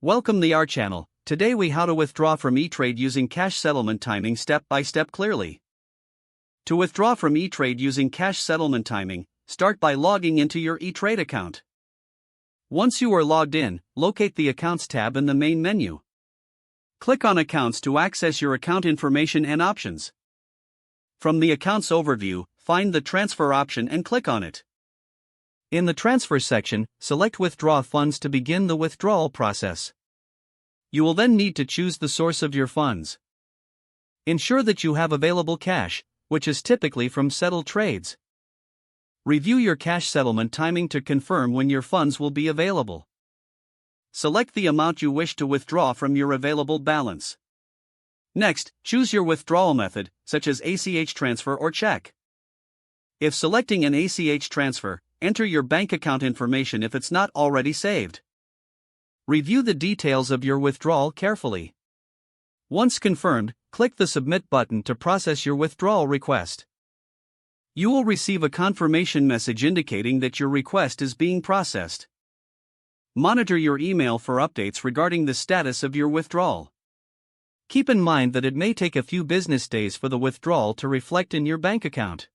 Welcome to our channel. Today we how to withdraw from eTrade using cash settlement timing step by step clearly. To withdraw from eTrade using cash settlement timing, start by logging into your eTrade account. Once you are logged in, locate the Accounts tab in the main menu. Click on Accounts to access your account information and options. From the Accounts overview, find the Transfer option and click on it. In the Transfer section, select Withdraw Funds to begin the withdrawal process. You will then need to choose the source of your funds. Ensure that you have available cash, which is typically from settled trades. Review your cash settlement timing to confirm when your funds will be available. Select the amount you wish to withdraw from your available balance. Next, choose your withdrawal method, such as ACH transfer or check. If selecting an ACH transfer, enter your bank account information if it's not already saved. Review the details of your withdrawal carefully. Once confirmed, click the Submit button to process your withdrawal request. You will receive a confirmation message indicating that your request is being processed. Monitor your email for updates regarding the status of your withdrawal. Keep in mind that it may take a few business days for the withdrawal to reflect in your bank account.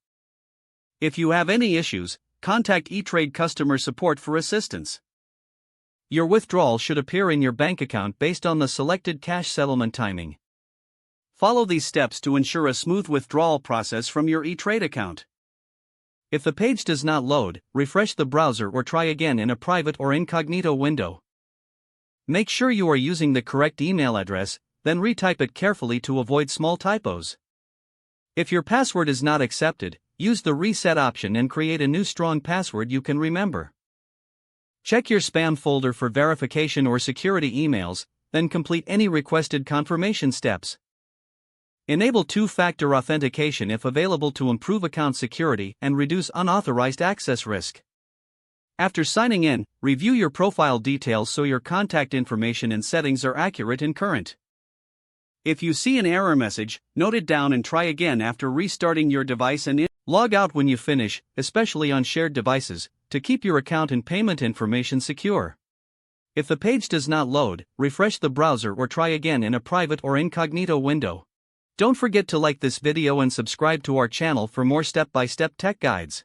If you have any issues, contact eTrade customer support for assistance. Your withdrawal should appear in your bank account based on the selected cash settlement timing. Follow these steps to ensure a smooth withdrawal process from your eTrade account. If the page does not load, refresh the browser or try again in a private or incognito window. Make sure you are using the correct email address, then retype it carefully to avoid small typos. If your password is not accepted, use the reset option and create a new strong password you can remember. Check your spam folder for verification or security emails, then complete any requested confirmation steps. Enable two-factor authentication if available to improve account security and reduce unauthorized access risk. After signing in, review your profile details so your contact information and settings are accurate and current. If you see an error message, note it down and try again after restarting your device and log out when you finish, especially on shared devices, to keep your account and payment information secure. If the page does not load, refresh the browser or try again in a private or incognito window. Don't forget to like this video and subscribe to our channel for more step-by-step tech guides.